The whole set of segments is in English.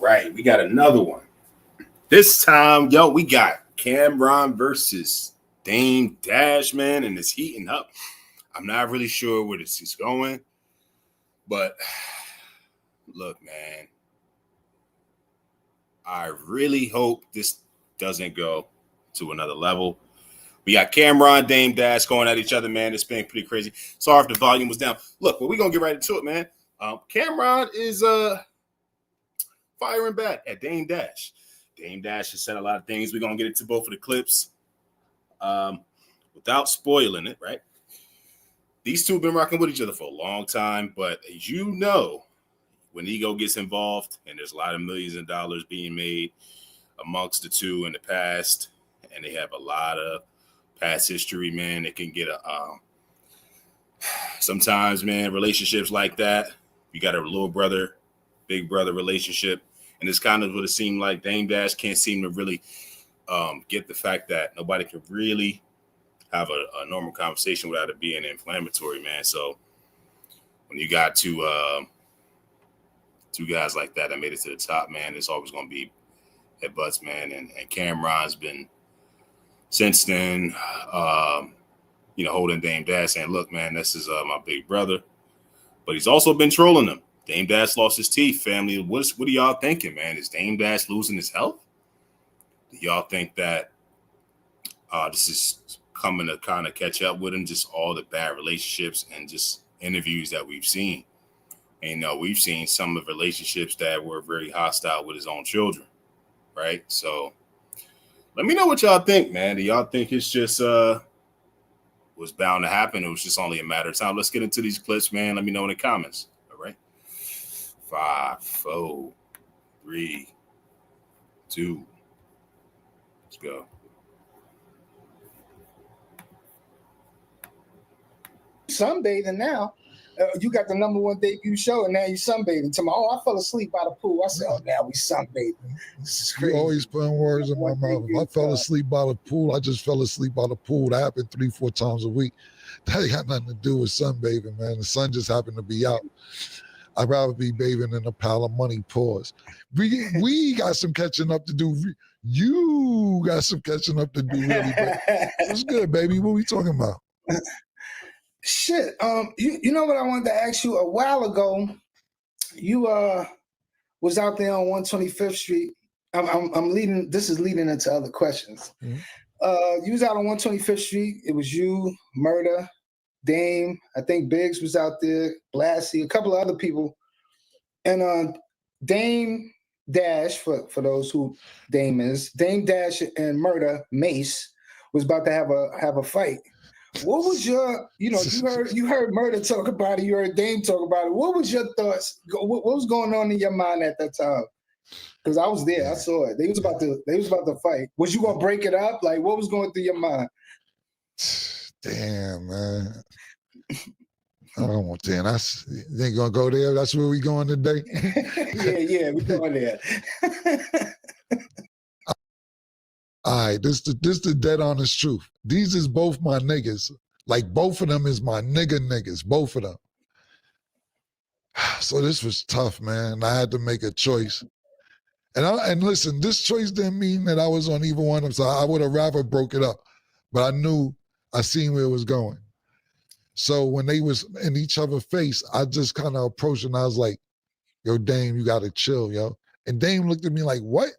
right, we got another one. This time, yo, we got Camron versus Dame Dash, man, and it's heating up. I'm not really sure where this is going, but look, man, I really hope this doesn't go to another level. We got Camron, Dame Dash going at each other, man. It's been pretty crazy. Sorry if the volume was down. Look, well, we're going to get right into it, man. Camron is firing back at Dame Dash. Dame Dash has said a lot of things. We're going to get into both of the clips without spoiling it, right? These two have been rocking with each other for a long time, but as you know, when ego gets involved and there's a lot of millions of dollars being made amongst the two in the past, and they have a lot of past history, man, it can get sometimes, man, relationships like that, you got a little brother, big brother relationship, and it's kind of what it seemed like. Dame Dash can't seem to really get the fact that nobody can really have a normal conversation without it being inflammatory, man. So when you got two guys like that made it to the top, man, it's always going to be headbutts, man. And Camron's been since then, holding Dame Dash saying, look, man, this is my big brother. But he's also been trolling them. Dame Dash lost his teeth, family. What are y'all thinking, man? Is Dame Dash losing his health? Do y'all think that this is coming to kind of catch up with him, just all the bad relationships and just interviews that we've seen? And we've seen some of the relationships that were very hostile with his own children, right? So let me know what y'all think, man. Do y'all think it's just was bound to happen? It was just only a matter of time. Let's get into these clips, man. Let me know in the comments. All right. 5, 4, 3, 2. Let's go. Sunbathing now. You got the #1 debut show, and now you sunbathing. To me, I fell asleep by the pool. I said, now we sunbathing. This is crazy. You always putting words in my mouth. If I fell asleep by the pool, I just fell asleep by the pool. That happened 3-4 times a week. That ain't got nothing to do with sunbathing, man. The sun just happened to be out. I'd rather be bathing in a pile of money. Pause. We got some catching up to do. You got some catching up to do, really. What's good, baby? What we talking about? Shit. You know what I wanted to ask you a while ago? You was out there on 125th Street. I'm leading. This is leading into other questions. Mm-hmm. You was out on 125th Street. It was you, Murder, Dame. I think Biggs was out there. Blassie, a couple of other people, and Dame Dash. For those who Dame is, Dame Dash and Murder Mace was about to have a fight. What was your, you heard Murder talk about it, you heard Dame talk about it. What was your thoughts? What was going on in your mind at that time? Because I was there, I saw it. They was about to fight. Was you gonna break it up? Like, what was going through your mind? Damn, man. I don't want to. You ain't gonna go there. That's where we going today. yeah, we going there. All right, this the dead honest truth. These is both my niggas. Like, both of them is my niggas, both of them. So this was tough, man. I had to make a choice. And listen, this choice didn't mean that I was on either one of them. So I would have rather broke it up. But I seen where it was going. So when they was in each other's face, I just kind of approached and I was like, yo, Dame, you got to chill, yo. And Dame looked at me like, what?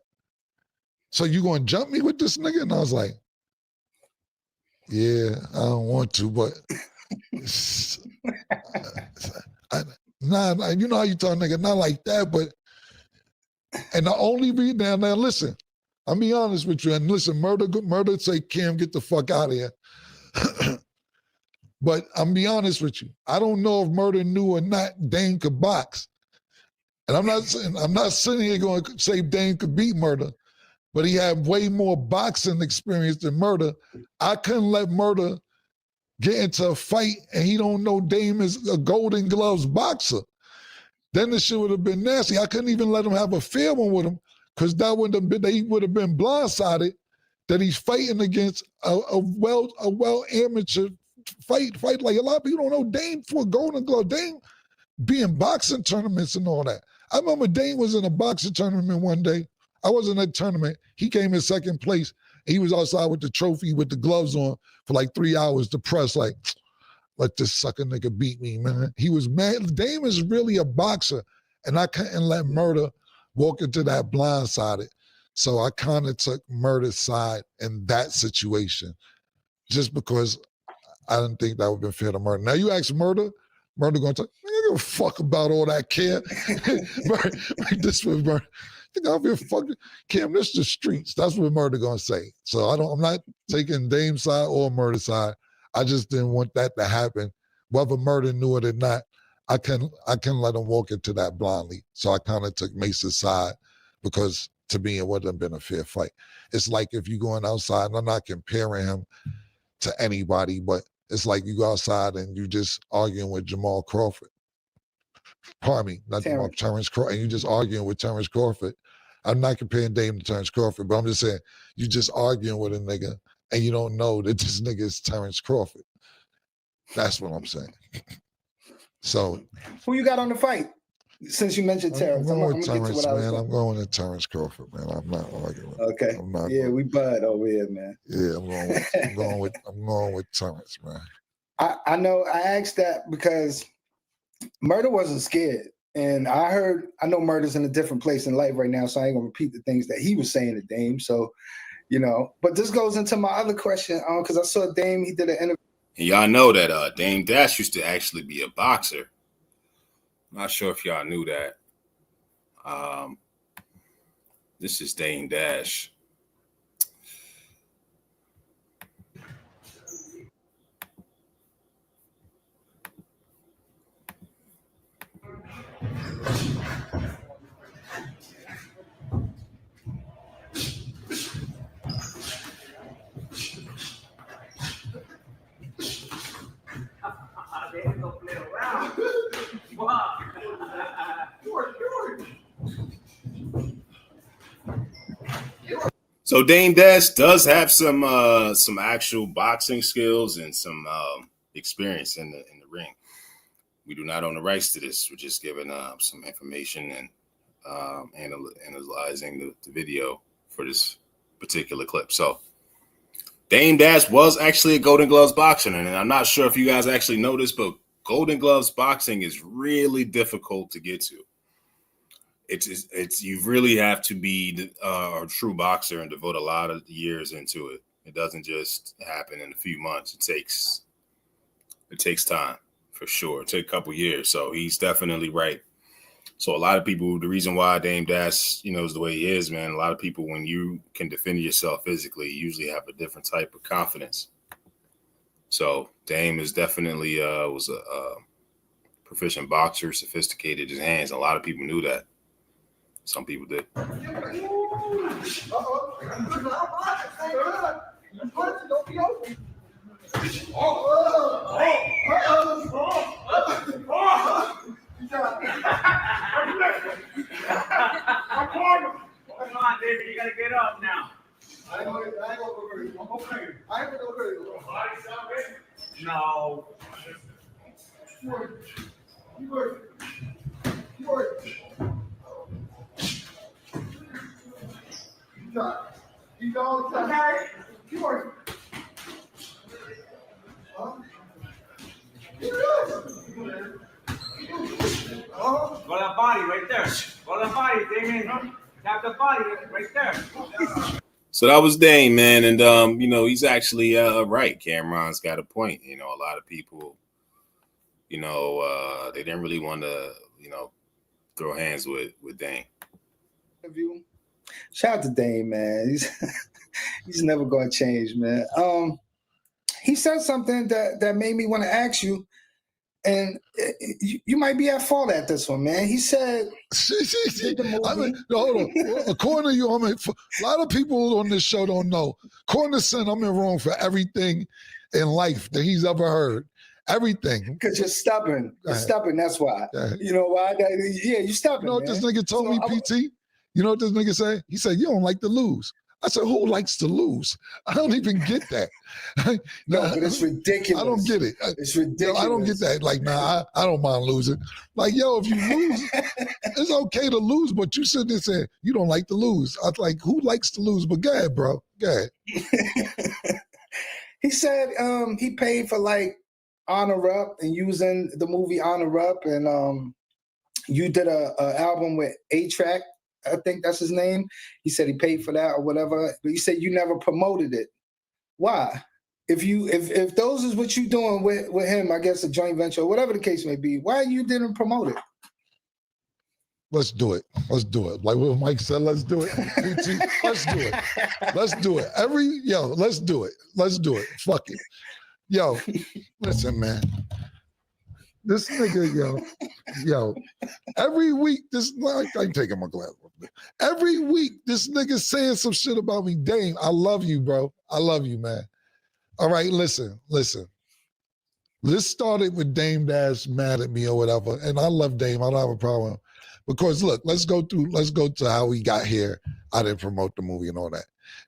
So you gonna jump me with this nigga? And I was like, yeah, I don't want to, but nah, you know how you tell a nigga, not like that, but, and the only reason, now listen, I'll be honest with you, and listen, Murder say, Cam, get the fuck out of here. But I'm be honest with you, I don't know if Murder knew or not Dame could box. And I'm not sitting here going to say Dame could beat Murder. But he had way more boxing experience than Murder. I couldn't let Murder get into a fight and he don't know Dame is a Golden Gloves boxer. Then the shit would have been nasty. I couldn't even let him have a fair one with him because he would have been blindsided that he's fighting against a well amateur fight. Like, a lot of people don't know Dame for a Golden Glove. Dame be in boxing tournaments and all that. I remember Dame was in a boxing tournament one day. I wasn't at a tournament. He came in second place. He was outside with the trophy with the gloves on for like 3 hours depressed, like, let this sucker nigga beat me, man. He was mad. Dame is really a boxer, and I couldn't let Murder walk into that blindsided. So I kind of took Murder's side in that situation just because I didn't think that would have been fair to Murder. Now you ask Murder going to talk, I don't give a fuck about all that, Cam. This was Murder. I don't give a fuck. Cam, this is the streets. That's what Murder going to say. So I'm not taking Dame's side or Murder's side. I just didn't want that to happen. Whether Murder knew it or not, I couldn't let him walk into that blindly. So I kind of took Mace's side because to me, it wouldn't have been a fair fight. It's like if you're going outside, and I'm not comparing him to anybody, but it's like you go outside and you just arguing with Jamal Crawford. Pardon me, not Jamal, Terrence Crawford, and you just arguing with Terrence Crawford. I'm not comparing Dame to Terrence Crawford, but I'm just saying you just arguing with a nigga and you don't know that this nigga is Terrence Crawford. That's what I'm saying. So who you got on the fight? Since you mentioned Terrence, I'm going with Terrence, man. I'm going with Terrence Crawford, man. I'm not arguing with Okay. Yeah, we bud over here, man. Yeah, I'm going with Terrence, man. I know I asked that because Murder wasn't scared. And I know Murder's in a different place in life right now, so I ain't gonna repeat the things that he was saying to Dame. So, but this goes into my other question, because I saw Dame, he did an interview. And y'all know that Dame Dash used to actually be a boxer. Not sure if y'all knew that. This is Dame Dash. So Dame Dash does have some actual boxing skills and some experience in the ring. We do not own the rights to this. We're just giving some information and analyzing the video for this particular clip. So Dame Dash was actually a Golden Gloves boxer, and I'm not sure if you guys actually know this, but Golden Gloves boxing is really difficult to get to. It's you really have to be a true boxer and devote a lot of years into it. It doesn't just happen in a few months. It takes time for sure. It takes a couple years. So he's definitely right. So a lot of people, the reason why Dame Dash, is the way he is, man. A lot of people, when you can defend yourself physically, you usually have a different type of confidence. So Dame is definitely was a proficient boxer, sophisticated his hands. A lot of people knew that. Some people did. Come on, David, you gotta get up now. I ain't gonna go hurt you. Okay. I ain't gonna go hurt you. No. You work. You all the time. Okay. You work. Go to the body right there. Go to the body, Damien. Tap the body right there. So that was Dame, man, and he's actually right. Cameron's got a point. A lot of people, they didn't really want to, throw hands with Dame. Shout out to Dame, man. He's never gonna change, man. He said something that made me want to ask you, and you might be at fault at this one, man. He said, hold on. According to you, a lot of people on this show don't know. According to Sin, I'm in wrong for everything in life that he's ever heard. Everything. Because you're stubborn. You're stubborn, that's why. You know why? Yeah, you're stubborn. You know what this nigga told me, PT? You know what this nigga say? He said, you don't like to lose. I said, who likes to lose? I don't even get that. No, but it's ridiculous. I don't get it. It's ridiculous. I don't get that. Like, nah, I don't mind losing. Like, yo, if you lose, it's okay to lose, but you sitting there saying you don't like to lose. I was like, who likes to lose? But go ahead, bro. Go ahead. He said he paid for like Honor Up and using the movie Honor Up, and you did a album with A-Track, I think that's his name. He said he paid for that or whatever, but you said you never promoted it. Why? If those is what you doing with him, I guess a joint venture or whatever the case may be, why you didn't promote it? Let's do it. Let's do it. Like what Mike said, let's do it. PT, let's do it. Let's do it. Let's do it. Let's do it. Fuck it. Yo, listen, man. This nigga, yo, every week, I'm taking my glass off. Every week, this nigga saying some shit about me. Dame, I love you, bro. I love you, man. All right, listen. This started with Dame Dash mad at me or whatever, and I love Dame. I don't have a problem. Because look, let's go to how we got here. I didn't promote the movie and all that.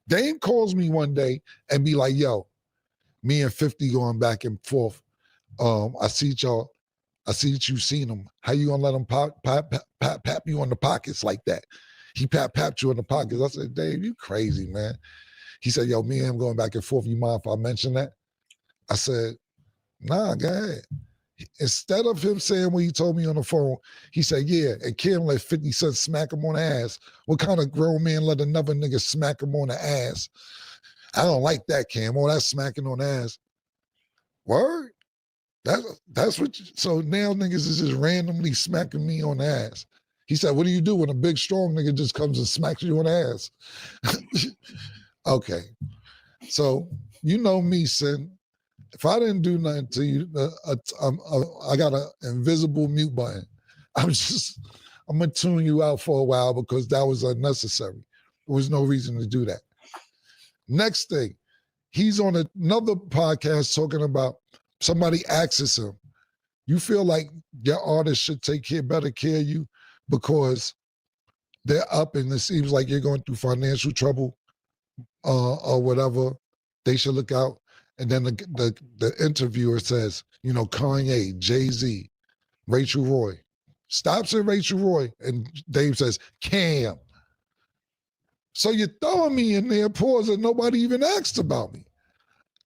Dame calls me one day and be like, yo, me and 50 going back and forth. I see y'all. I see that you've seen him. How you gonna let him pap you on the pockets like that? He papped you on the pockets. I said, Dave, you crazy, man. He said, yo, me and him going back and forth. You mind if I mention that? I said, nah, go ahead. Instead of him saying what he told me on the phone, he said, yeah, and Kim let 50 Cent smack him on the ass. What kind of grown man let another nigga smack him on the ass? I don't like that, Kim. Oh, that's smacking on the ass. Word? That's what so now niggas is just randomly smacking me on the ass. He said, what do you do when a big strong nigga just comes and smacks you on the ass? Okay. So you know me, Sin. If I didn't do nothing to you, I got an invisible mute button. I'm gonna tune you out for a while because that was unnecessary. There was no reason to do that. Next thing, he's on another podcast talking about somebody asks him, you feel like your artist should take better care of you because they're up and it seems like you're going through financial trouble or whatever. They should look out. And then the interviewer says, you know, Kanye, Jay-Z, Rachel Roy. Stops at Rachel Roy. And Dave says, Cam. So you're throwing me in there, pause, and nobody even asked about me.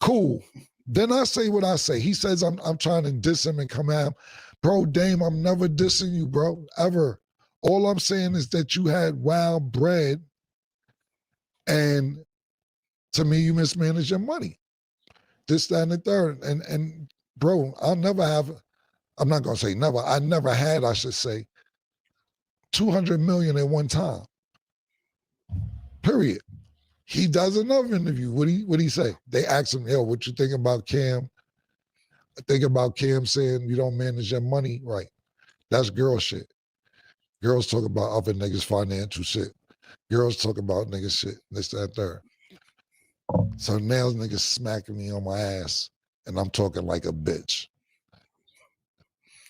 Cool. Then I say what I say. He says I'm trying to diss him and come at him. Bro, Dame, I'm never dissing you, bro, ever. All I'm saying is that you had wild bread and to me, you mismanaged your money. This, that, and the third. And bro, I'm not gonna say never. I never had, I should say, 200 million at one time. Period. He does another interview. What he say? They ask him, yo, what you think about Cam? I think about Cam saying you don't manage your money right. That's girl shit. Girls talk about other niggas' financial shit. Girls talk about niggas shit, this, that, third. So now niggas smacking me on my ass, and I'm talking like a bitch.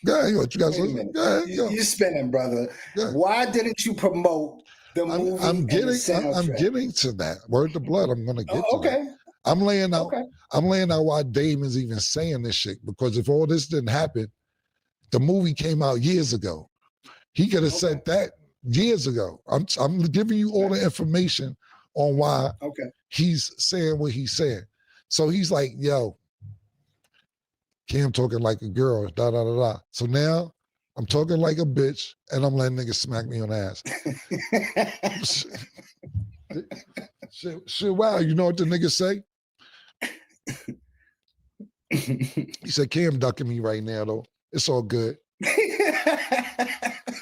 Go ahead, what you guys listen? Go ahead, go. You're spinning, brother. Why didn't you promote the movie? I'm getting to that. Word to blood. I'm gonna get to that. I'm laying out why Dame is even saying this shit, because if all this didn't happen, the movie came out years ago. He could have said that years ago. I'm giving you all the information on why he's saying what he's saying. So he's like, yo, Cam talking like a girl, da da da da. So now I'm talking like a bitch and I'm letting niggas smack me on the ass. shit, wow, you know what the nigga say? He said, Cam ducking me right now though. It's all good.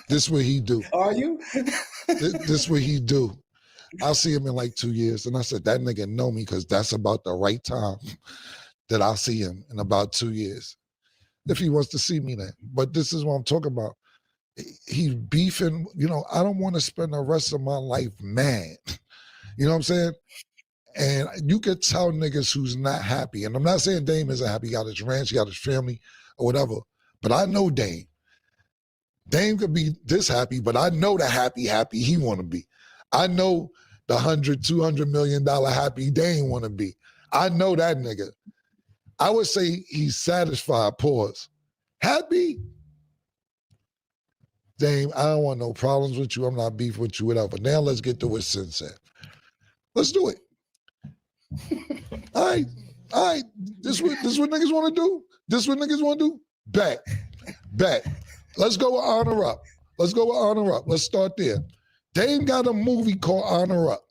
This what he do. Are you? This what he do. I'll see him in like 2 years. And I said, that nigga know me because that's about the right time that I'll see him in about 2 years. If he wants to see me then. But this is what I'm talking about. He's beefing, you know, I don't want to spend the rest of my life mad. You know what I'm saying? And you could tell niggas who's not happy. And I'm not saying Dame isn't happy. He got his ranch, he got his family, or whatever. But I know Dame. Dame could be this happy, but I know the happy he want to be. I know the $100-200 million Happy Dame want to be. I know that nigga. I would say he's satisfied. Pause. Happy? Dame, I don't want no problems with you. I'm not beef with you, whatever. Now let's get to what Sin said. Let's do it. All right. This what niggas want to do? This what niggas want to do? Bet. Let's go with Honor Up. Let's start there. Dame got a movie called Honor Up.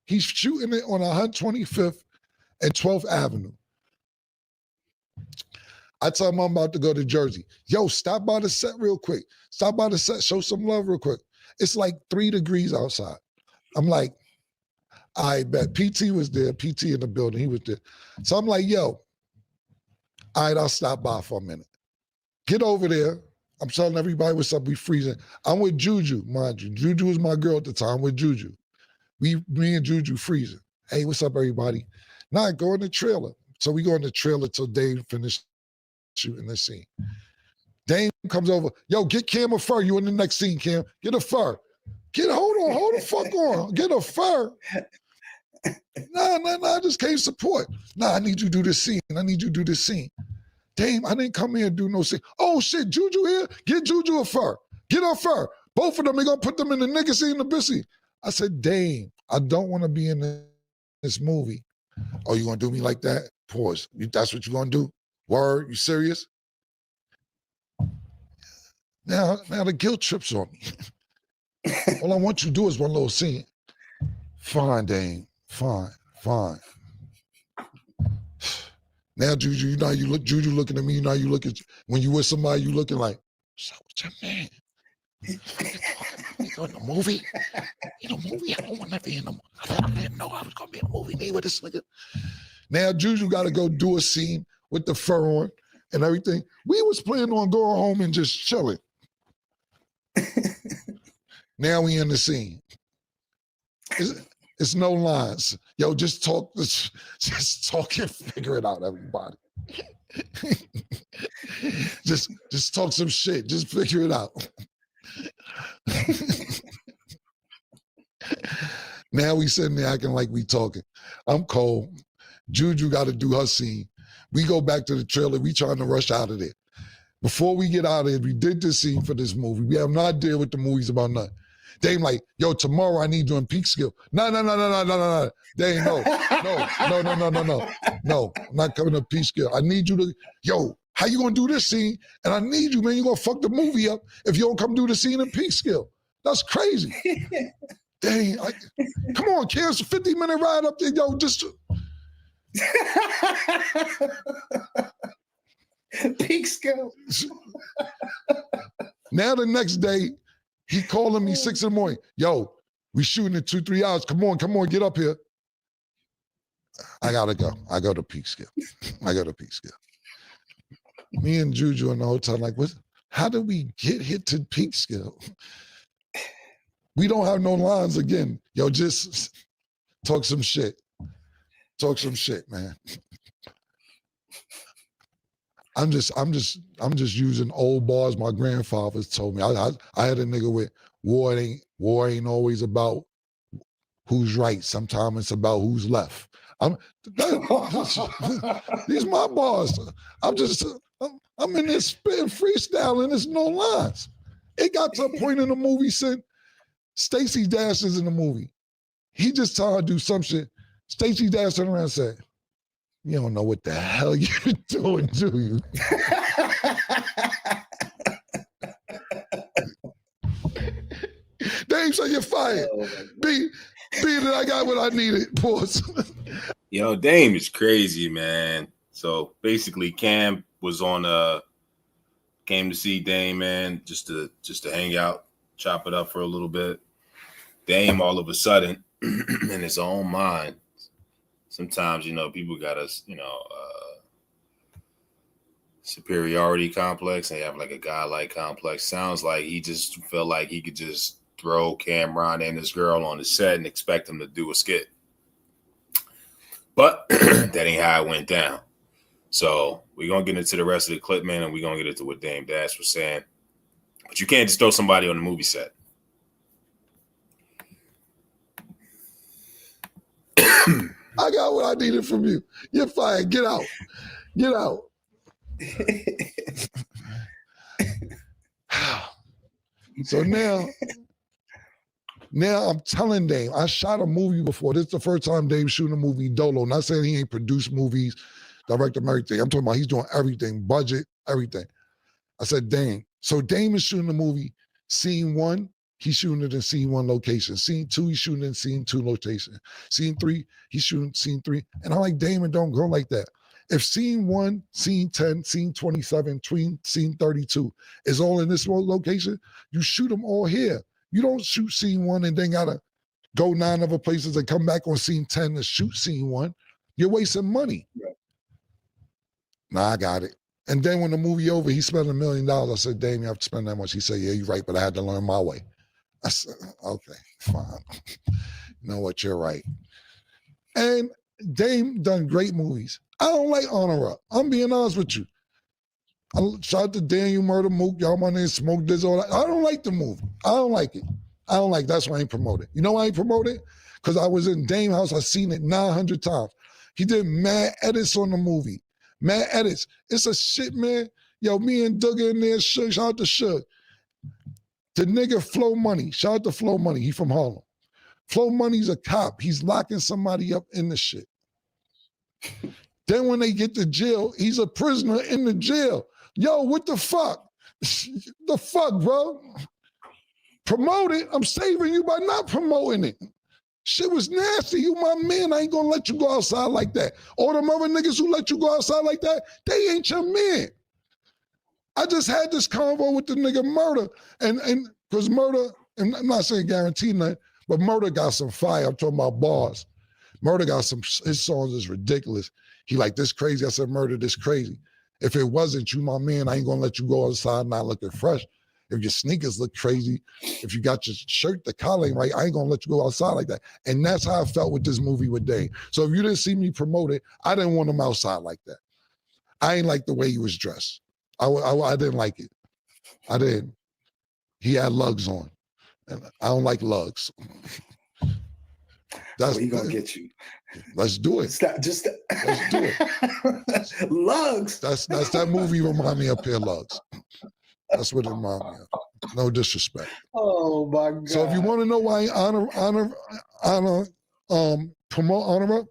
He's shooting it on 125th and 12th Avenue. I tell him I'm about to go to Jersey. Yo, stop by the set real quick. Stop by the set, show some love real quick. It's like 3 degrees outside. I'm like, I bet. PT was there. PT in the building. He was there. So I'm like, yo, all right, I'll stop by for a minute. Get over there. I'm telling everybody what's up. We freezing. I'm with Juju, mind you. Juju was my girl at the time. With Juju. Me and Juju freezing. Hey, what's up, everybody? Now go in the trailer. So we go in the trailer till Dave finished shooting the scene. Dame comes over. Yo, get Cam a fur. You in the next scene, Cam. Get a fur. Hold the fuck on. Get a fur. Nah, I just can't support. Nah, I need you to do this scene. Dame, I didn't come here and do no scene. Oh shit, Juju here? Get Juju a fur. Get her fur. Both of them, they gonna put them in the nigga scene, the bitch. I said, Dame, I don't want to be in this movie. Oh, you gonna do me like that? Pause. That's what you gonna do? Word, you serious? Now the guilt trips on me. All I want you to do is one little scene. Fine, Dame. Fine. Now, Juju, you know you look. Juju looking at me. You know you look at when you with somebody. You looking like, what's up with your man? You in the movie? I don't want to be in the movie. I didn't know I was gonna be in a movie. Me with this nigga. Now Juju got to go do a scene with the fur on and everything. We was planning on going home and just chilling. Now we in the scene. It's no lines. Yo, just talk and figure it out, everybody. just talk some shit. Just figure it out. Now we sitting there acting like we talking. I'm cold. Juju got to do her scene. We go back to the trailer. We trying to rush out of there. Before we get out of here, we did this scene for this movie. We have no idea what the movie's about, nothing. Dame like, yo, tomorrow I need you in peak skill. No. Dame, no. No, I'm not coming to peak skill. I need you to, yo, how you gonna do this scene? And I need you, man. You gonna fuck the movie up if you don't come do the scene in peak skill. That's crazy. Dang, come on, Cam, it's a 50-minute ride up there, yo, just. Peak skill. Now the next day, he calling me 6 in the morning. Yo, we shooting in 2-3 hours. Come on, get up here. I gotta go. I go to peak skill. Me and Juju in the hotel, like, what? How did we get hit to peak skill? We don't have no lines again. Yo, just talk some shit. Man. I'm just using old bars my grandfathers told me. I had a nigga with war ain't always about who's right. Sometimes it's about who's left. These my bars. I'm in this spitting freestyle and there's no lines. It got to a point in the movie said Stacey Dash is in the movie. He just told her to do some shit. Stacey Dash turned around and said, you don't know what the hell you're doing, do you? Dave said you're fired. B that I got what I needed. Pause. Yo, Dame is crazy, man. So basically, Cam was on came to see Dame, man, just to hang out, chop it up for a little bit. Dame all of a sudden, in his own mind. Sometimes, people got a, superiority complex. They have like a godlike complex. Sounds like he just felt like he could just throw Camron and this girl on the set and expect him to do a skit. But that ain't how it went down. So we're going to get into the rest of the clip, man, and we're going to get into what Dame Dash was saying. But you can't just throw somebody on the movie set. I got what I needed from you. You're fired. Get out. Get out. So now I'm telling Dame, I shot a movie before. This is the first time Dame's shooting a movie dolo. Not saying he ain't produced movies, directed everything. I'm talking about he's doing everything, budget, everything. I said, Dame. So Dame is shooting the movie. Scene 1, he's shooting it in scene 1 location. Scene 2, he's shooting in scene 2 location. Scene 3, he's shooting scene 3. And I'm like, Damon, don't go like that. If scene 1, scene 10, scene 27, scene 32 is all in this location, you shoot them all here. You don't shoot scene 1 and then gotta go 9 other places and come back on scene 10 to shoot scene 1. You're wasting money. Yeah. Nah, I got it. And then when the movie over, he spent $1 million. I said, Dame, you have to spend that much. He said, yeah, you're right, but I had to learn my way. I said, okay, fine. You know what, you're right. And Dame done great movies. I don't like Honor Up. I'm being honest with you. Shout out to Daniel Murder Mook, y'all my name, Smoke this, all that. I don't like the movie. I don't like it. I don't like it. That's why I ain't promote it. You know why I ain't promote it? Because I was in Dame house. I seen it 900 times. He did mad edits on the movie. Mad edits. It's a shit, man. Yo, me and Doug in there, Suge, shout out to Suge. The nigga Flow Money. Shout out to Flow Money. He from Harlem. Flow Money's a cop. He's locking somebody up in the shit. Then when they get to jail, he's a prisoner in the jail. Yo, what the fuck? The fuck, bro? Promote it. I'm saving you by not promoting it. Shit was nasty. You my man. I ain't gonna let you go outside like that. All them other niggas who let you go outside like that, they ain't your man. I just had this convo with the nigga Murder. And because Murder, and I'm not saying guarantee nothing, but Murder got some fire. I'm talking about bars. Murder got some, his songs is ridiculous. He like, this crazy. I said, Murder, this crazy. If it wasn't you, my man, I ain't gonna let you go outside not looking fresh. If your sneakers look crazy, if you got your shirt, the collar ain't right, I ain't gonna let you go outside like that. And that's how I felt with this movie with Dame. So if you didn't see me promote it, I didn't want him outside like that. I ain't like the way he was dressed. I didn't like it. I didn't. He had lugs on. And I don't like lugs. That's he gonna get you. Let's do it. Let's do it. Lugs. That's that movie remind me of Pair Lugs. That's what it remind me of. No disrespect. Oh my God. So if you want to know why I promote Honor Up,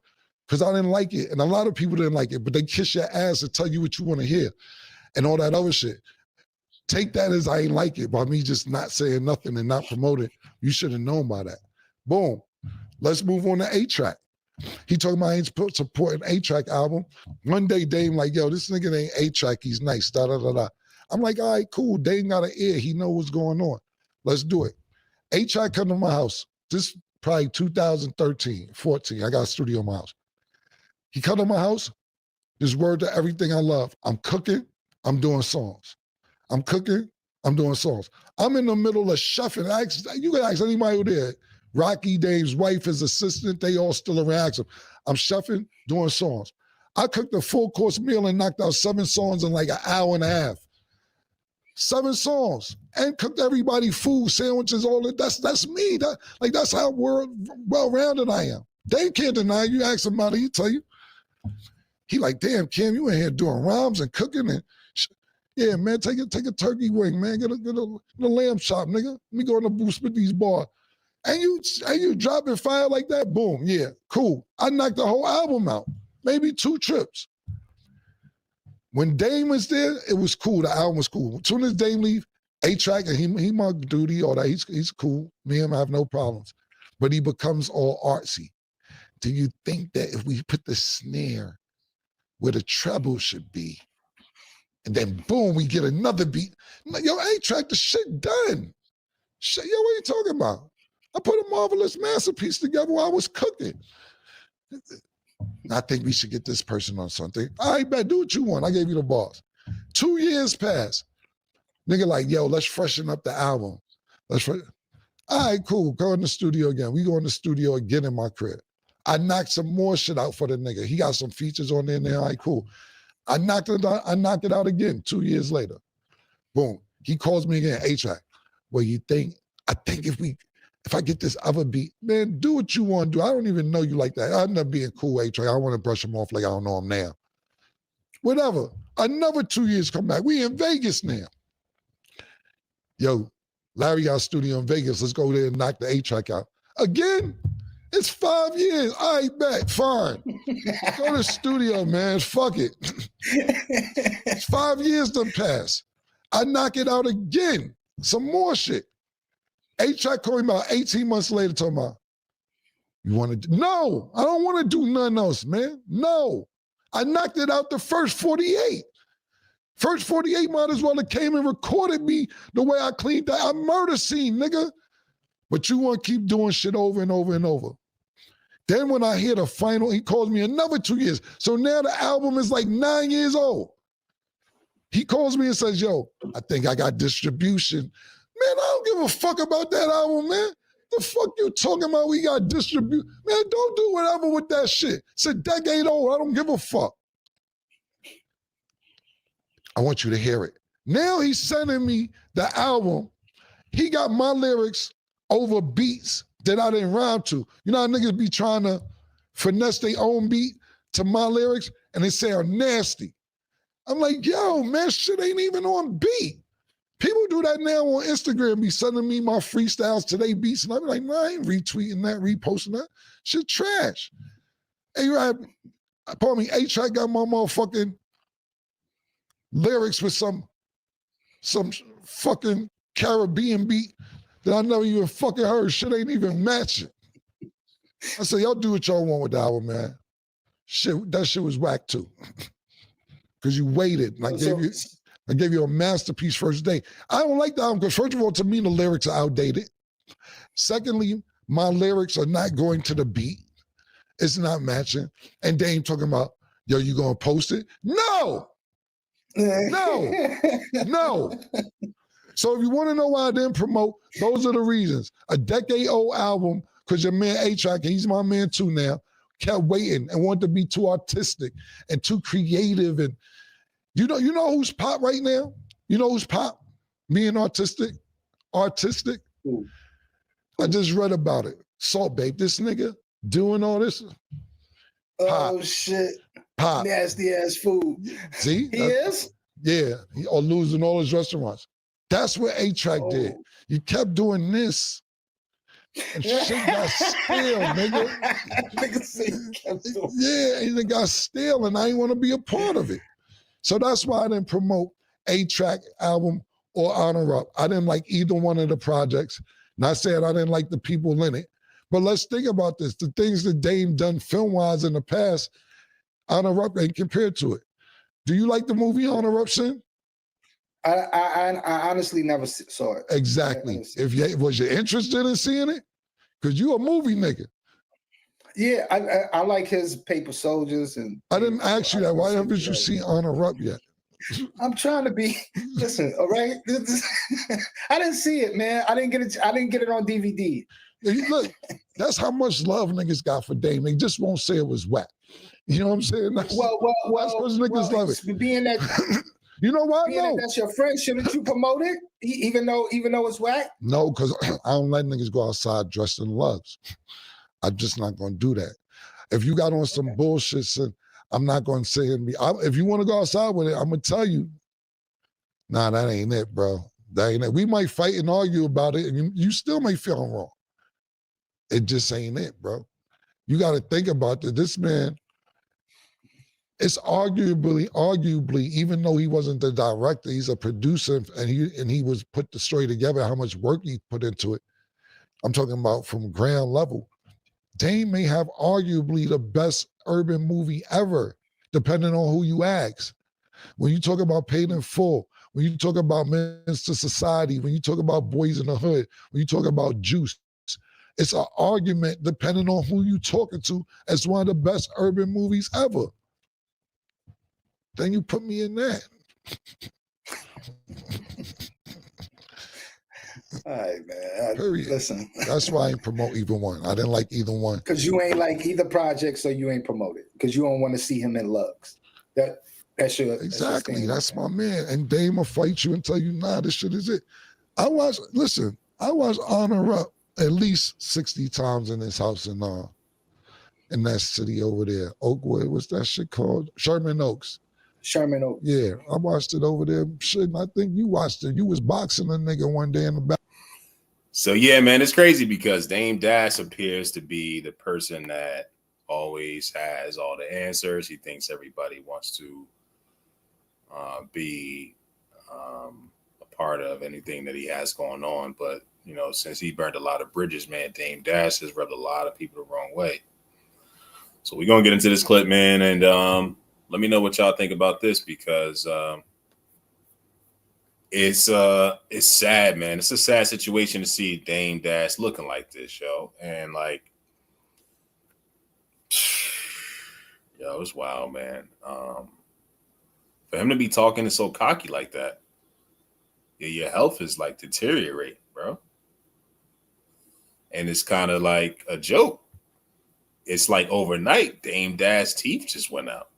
because I didn't like it. And a lot of people didn't like it, but they kiss your ass and tell you what you want to hear and all that other shit. Take that as I ain't like it by me just not saying nothing and not promoting. You should have known by that. Boom. Let's move on to A-Track. He talking about I ain't supporting A-Track album. One day Dame like, yo, this nigga ain't A-Track. He's nice. Da da da da. I'm like, all right, cool. Dame got an ear. He know what's going on. Let's do it. A-Track come to my house. This probably 2013, 14. I got a studio in my house. He come to my house. There's word to everything I love. I'm cooking. I'm doing songs. I'm cooking. I'm doing songs. I'm in the middle of chefing. You can ask anybody who there. Rocky, Dame's wife, his assistant, they all still around. Ask him. I'm chefing, doing songs. I cooked a full course meal and knocked out 7 songs in like an hour and a half. 7 songs and cooked everybody food, sandwiches, all that. That's me. That's how well-rounded I am. Dame can't deny. You ask somebody, he tell you. He like, damn, Cam, you in here doing rhymes and cooking and yeah, man, take a turkey wing, man. Get a lamb chop, nigga. Let me go in the booth with these bars. And you dropping fire like that, boom, yeah, cool. I knocked the whole album out, maybe 2 trips. When Dame was there, it was cool. The album was cool. As soon as Dame leave, A-Track, and he my duty, all that, he's cool. Me and him have no problems. But he becomes all artsy. Do you think that if we put the snare where the treble should be, and then boom, we get another beat? Yo, A-Track, the shit done. Shit, yo, what are you talking about? I put a marvelous masterpiece together while I was cooking. I think we should get this person on something. All right, bet, do what you want. I gave you the boss. 2 years passed. Nigga like, yo, let's freshen up the album. All right, cool. Go in the studio again. We go in the studio again in my crib. I knocked some more shit out for the nigga. He got some features on there. All right, cool. I knocked it out again 2 years later. Boom. He calls me again, A-Track. Well, I think if we if I get this other beat, man, do what you want to do. I don't even know you like that. I end up being cool, A-Track. I want to brush him off like I don't know him now. Whatever. Another 2 years come back. We in Vegas now. Yo, Larry got a studio in Vegas. Let's go there and knock the A-Track out. Again, it's 5 years. All right, bet. Fine. Go to the studio, man. Fuck it. It's 5 years done pass. I knock it out again. Some more shit. A-Track called me about 18 months later talking about, you want to do? No, I don't want to do nothing else, man. No. I knocked it out the first 48. First 48 might as well have came and recorded me the way I cleaned that. I murder scene, nigga. But you want to keep doing shit over and over and over. Then when I hear the final, he calls me another 2 years. So now the album is like 9 years old. He calls me and says, yo, I think I got distribution. Man, I don't give a fuck about that album, man. The fuck you talking about we got distribution? Man, don't do whatever with that shit. It's a decade old. I don't give a fuck. I want you to hear it. Now he's sending me the album. He got my lyrics over beats that I didn't rhyme to. You know how niggas be trying to finesse their own beat to my lyrics and they sound nasty. I'm like, yo, man, shit ain't even on beat. People do that now on Instagram, be sending me my freestyles to their beats, and I be like, nah, I ain't retweeting that, reposting that. Shit trash. A-Rap, pardon me, A-Track got my motherfucking lyrics with some fucking Caribbean beat that I never even fucking heard. Shit ain't even matching. I said, y'all do what y'all want with the album, man. Shit, that shit was whack too. Because you waited, and I gave you a masterpiece first day. I don't like the album because, first of all, to me, the lyrics are outdated. Secondly, my lyrics are not going to the beat. It's not matching. And Dame talking about, yo, you gonna post it? No! No. So if you want to know why I didn't promote, those are the reasons. A decade-old album, because your man A-Track, he's my man too now, kept waiting and wanted to be too artistic and too creative. And you know who's pop right now? You know who's pop? Being artistic? Ooh. I just read about it. Salt Babe, this nigga doing all this. Oh, Pop. shit. Pop. Nasty ass food. See? He is? Yeah. Or losing all his restaurants. That's what A-Track did. You kept doing this. And shit got stale, nigga. Yeah, and it got stale, and I didn't want to be a part of it. So that's why I didn't promote A-Track album or Honor Up. I didn't like either one of the projects. Not saying I didn't like the people in it. But let's think about this. The things that Dame done film-wise in the past, Honor Up ain't compared to it. Do you like the movie Honor Up, Sin? I honestly never saw it. Exactly. Was you interested in seeing it? Because you a movie nigga. Yeah, I like his Paper Soldiers. And I didn't ask you that. Why haven't you seen Honor Up yet? I'm trying to be. Listen, all right. I didn't see it, man. I didn't get it on DVD. Look, that's how much love niggas got for Dame. They just won't say it was whack. You know what I'm saying? That's because niggas love it. Being that. You know why? No. That's your friend. Shouldn't you promote it, even though it's whack? No, because I don't let niggas go outside dressed in lugs. I'm just not going to do that. If you got on some bullshit, son, I'm not going to say it. If you want to go outside with it, I'm going to tell you, nah, that ain't it, bro. That ain't it. We might fight and argue about it, and you still may feel I'm wrong. It just ain't it, bro. You got to think about that. This man, it's arguably, even though he wasn't the director, he's a producer, and he was put the story together, how much work he put into it. I'm talking about from ground level. Dame may have arguably the best urban movie ever, depending on who you ask. When you talk about Paid in Full, when you talk about Men's to Society, when you talk about Boys in the Hood, when you talk about Juice, it's an argument depending on who you talking to as one of the best urban movies ever. Then you put me in that. All right, man. Period. Listen. That's why I ain't promote either one. I didn't like either one. Because you ain't like either project, so you ain't promoted. Because you don't want to see him in lugs. That's your exactly. That's my man. And Dame will fight you and tell you, nah, this shit is it. I watched Honor Up at least 60 times in his house in that city over there. Oakwood, what's that shit called? Sherman Oaks. Sherman Oaks. Yeah, I watched it over there. Shit, and I think you watched it. You was boxing a nigga one day in the back. So yeah, man, it's crazy because Dame Dash appears to be the person that always has all the answers. He thinks everybody wants to be a part of anything that he has going on. But, you know, since he burned a lot of bridges, man, Dame Dash has rubbed a lot of people the wrong way. So we're going to get into this clip, man, and let me know what y'all think about this because it's sad, man. It's a sad situation to see Dame Dash looking like this, yo. And, like, yo, it's wild, man. For him to be talking and so cocky like that, yeah, your health is like deteriorating, bro. And it's kind of like a joke. It's like overnight, Dame Dash's teeth just went out.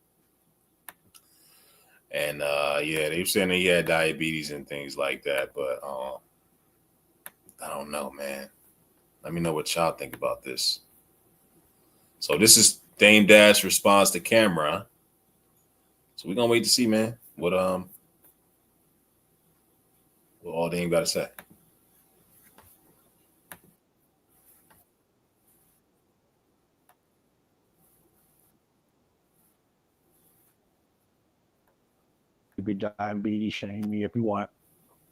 And yeah, they were saying that he had diabetes and things like that, but I don't know, man. Let me know what y'all think about this. So this is Dame Dash response to Camron. So we're gonna wait to see, man, what all Dame got to say. Be diabetes shame me if you want,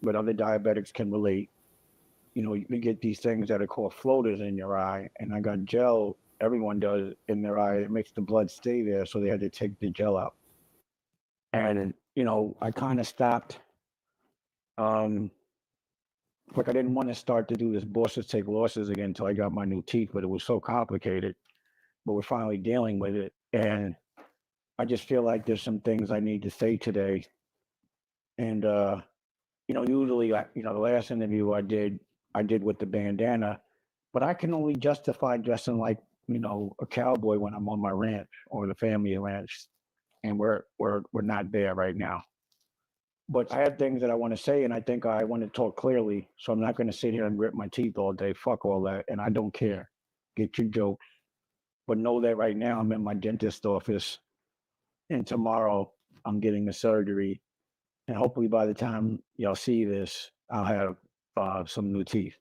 but other diabetics can relate. You know, you get these things that are called floaters in your eye, and I got gel. Everyone does in their eye. It makes the blood stay there, so they had to take the gel out. And you know, I kind of stopped. Like I didn't want to start to do this bosses take losses again until I got my new teeth, but it was so complicated. But we're finally dealing with it, and I just feel like there's some things I need to say today. And you know, usually, you know, the last interview I did with the bandana, but I can only justify dressing like, you know, a cowboy when I'm on my ranch or the family ranch, and we're not there right now. But I have things that I want to say, and I think I want to talk clearly. So I'm not going to sit here and grit my teeth all day. Fuck all that, and I don't care. Get your jokes, but know that right now I'm in my dentist office, and tomorrow I'm getting a surgery. And hopefully by the time y'all see this, I'll have some new teeth.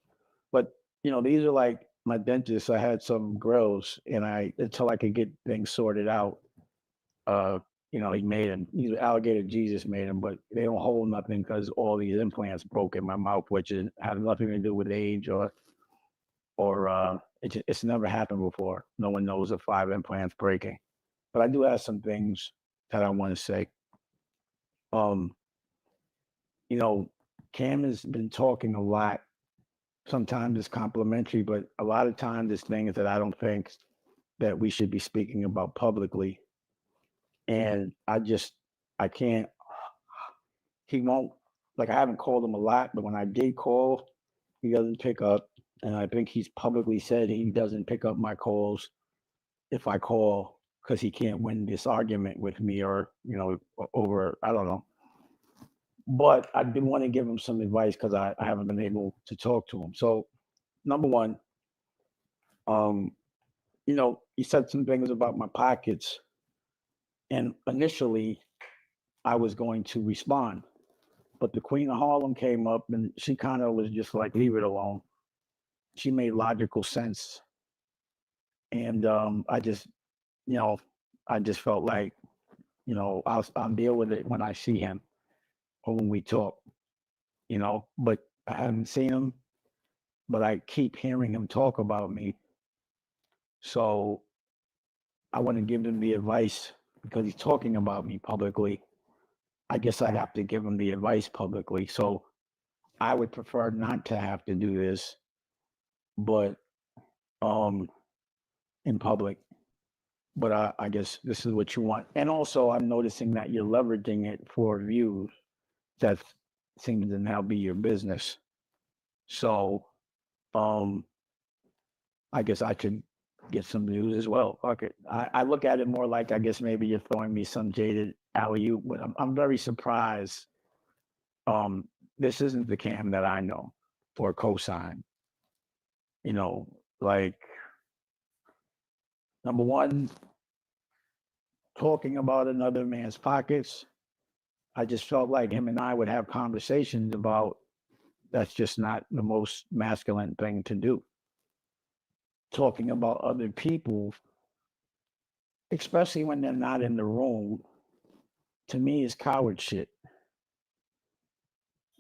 But you know, these are like my dentist. I had some grills, and until I could get things sorted out, you know, he made them. He's alligator Jesus made them, but they don't hold nothing because all these implants broke in my mouth, which has nothing to do with age or it's never happened before. No one knows of 5 implants breaking. But I do have some things that I want to say. You know, Cam has been talking a lot. Sometimes it's complimentary, but a lot of times it's things that I don't think that we should be speaking about publicly. And I can't, he won't, like I haven't called him a lot, but when I did call, he doesn't pick up. And I think he's publicly said he doesn't pick up my calls if I call because he can't win this argument with me or, you know, over, I don't know. But I did want to give him some advice because I haven't been able to talk to him. So, number one, you know, he said some things about my pockets. And initially, I was going to respond. But the Queen of Harlem came up and she kind of was just like, leave it alone. She made logical sense. And I just, you know, I just felt like, you know, I'll deal with it when I see him or when we talk, you know, but I haven't seen him, but I keep hearing him talk about me. So I want to give him the advice because he's talking about me publicly. I guess I have to give him the advice publicly. So I would prefer not to have to do this, but in public. But I guess this is what you want. And also, I'm noticing that you're leveraging it for views. That seems to now be your business. So, I guess I could get some views as well. Fuck it. I look at it more like I guess maybe you're throwing me some jaded alley-oop, but I'm very surprised. This isn't the Cam that I know for cosign. You know, like, number one, talking about another man's pockets. I just felt like him and I would have conversations about that's just not the most masculine thing to do. Talking about other people, especially when they're not in the room, to me is coward shit.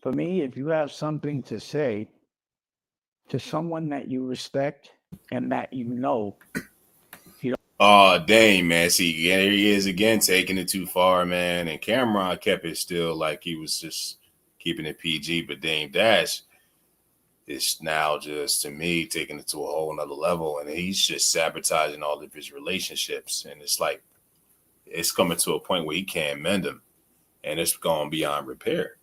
For me, if you have something to say to someone that you respect and that you know, Oh, dang, man. See, here he is again, taking it too far, man. And Cameron kept it still like he was just keeping it PG. But Dame Dash is now just, to me, taking it to a whole nother level. And he's just sabotaging all of his relationships. And it's like, it's coming to a point where he can't mend them. And it's gone beyond repair.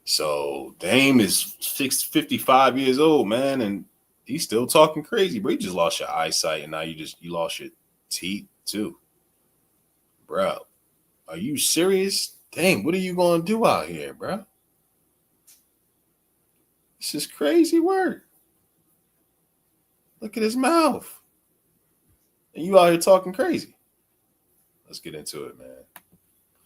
So Dame is 55 years old, man. And he's still talking crazy, bro. You just lost your eyesight, and now you lost your teeth too, bro. Are you serious? Dang, what are you gonna do out here, bro? This is crazy work. Look at his mouth, and you out here talking crazy. Let's get into it, man.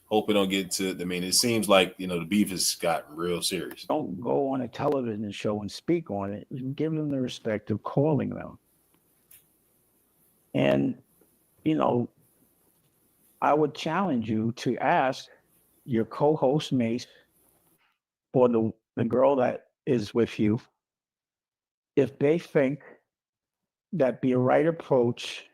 Hope we don't get to. I mean, it seems like the beef has gotten real serious. don't go on a television show and speak on it. Give them the respect of calling them. And, I would challenge you to ask your co-host Mace or the girl that is with you if they think that the right approach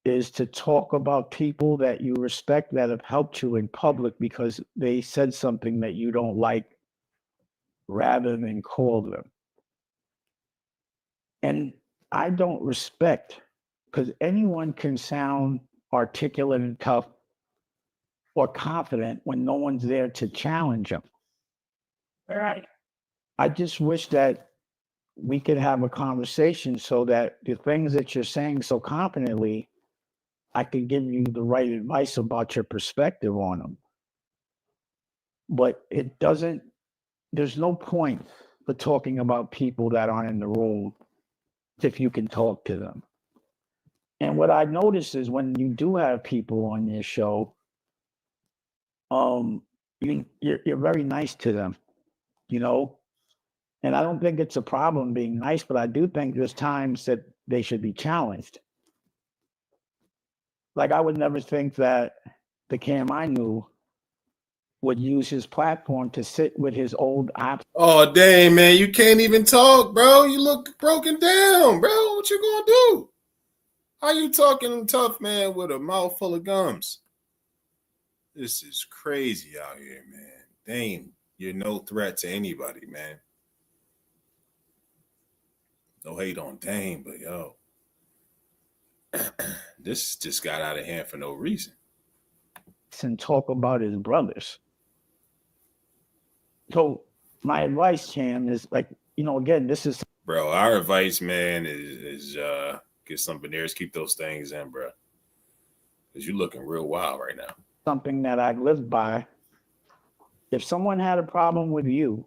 is to talk about people that you respect that have helped you in public because they said something that you don't like rather than call them. And I don't respect, because anyone can sound articulate and tough or confident when no one's there to challenge them. All right. I just wish that we could have a conversation so that the things that you're saying so confidently, I could give you the right advice about your perspective on them. But there's no point for talking about people that aren't in the room if you can talk to them. And what I notice is when you do have people on your show, you're very nice to them, and I don't think it's a problem being nice, but I do think there's times that they should be challenged. Like, I would never think that the Cam I knew would use his platform to sit with his old ops. Oh, dang, man. You can't even talk, bro. You look broken down, bro. What you gonna do? How you talking tough, man, with a mouth full of gums? This is crazy out here, man. Dame, you're no threat to anybody, man. No hate on Dame, but yo, this just got out of hand for no reason. And talk about his brothers. So my advice, Cam, is like, again, this is, bro, our advice, man, is get some veneers, keep those things in, bro, because you're looking real wild right now. Something that I lived by. If someone had a problem with you,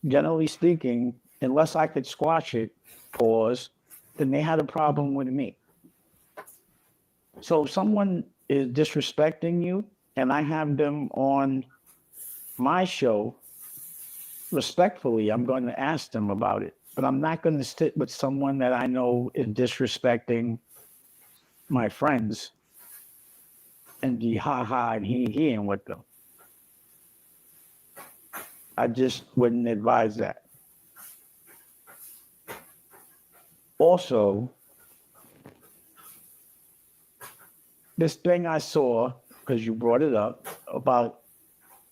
generally speaking, unless I could squash it, then they had a problem with me. So if someone is disrespecting you and I have them on my show, respectfully, I'm going to ask them about it. But I'm not going to sit with someone that I know is disrespecting my friends and be ha-ha and he-he-ing with them. I just wouldn't advise that. Also, this thing I saw, because you brought it up, about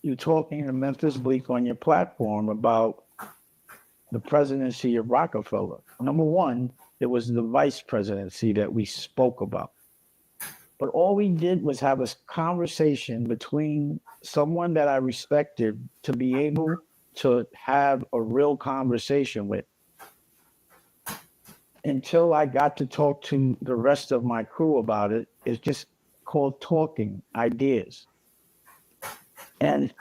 you talking to Memphis Bleak on your platform about the presidency of Rockefeller. Number one, it was the vice presidency that we spoke about. But all we did was have a conversation between someone that I respected to be able to have a real conversation with. Until I got to talk to the rest of my crew about it, it's just called talking ideas. And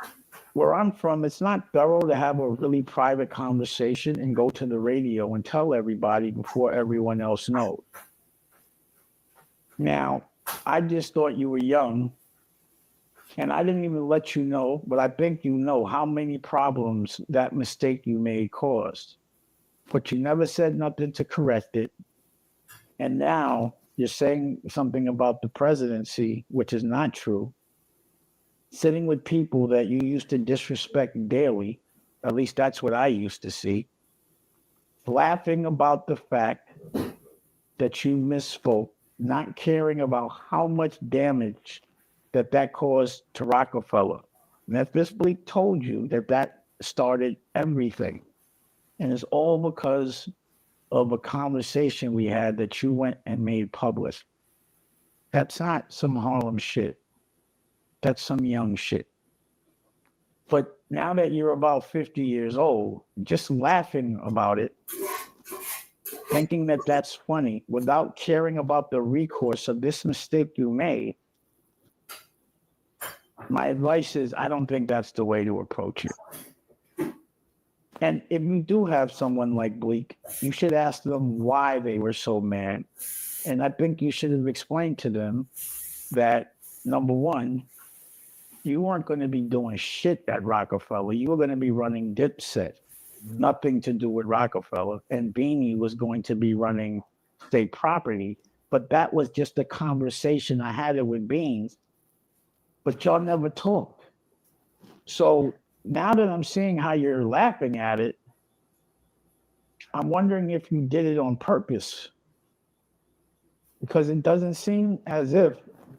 where I'm from, it's not thorough to have a really private conversation and go to the radio and tell everybody before everyone else knows. Now, I just thought you were young, and I didn't even let you know, but I think you know how many problems that mistake you made caused. But you never said nothing to correct it. And now you're saying something about the presidency, which is not true. Sitting with people that you used to disrespect daily, at least that's what I used to see, laughing about the fact that you misspoke, not caring about how much damage that caused to Rockefeller. And if this bleak told you that started everything, and it's all because of a conversation we had that you went and made public. That's not some Harlem shit. That's some young shit. But now that you're about 50 years old, just laughing about it, thinking that that's funny without caring about the recourse of this mistake you made, my advice is I don't think that's the way to approach it. And if you do have someone like Bleak, you should ask them why they were so mad. And I think you should have explained to them that, number one, you weren't going to be doing shit at Rockefeller. You were going to be running Dipset. Nothing to do with Rockefeller. And Beanie was going to be running state property. But that was just a conversation I had it with Beans. But y'all never talked. So now that I'm seeing how you're laughing at it, I'm wondering if you did it on purpose. Because it doesn't seem as if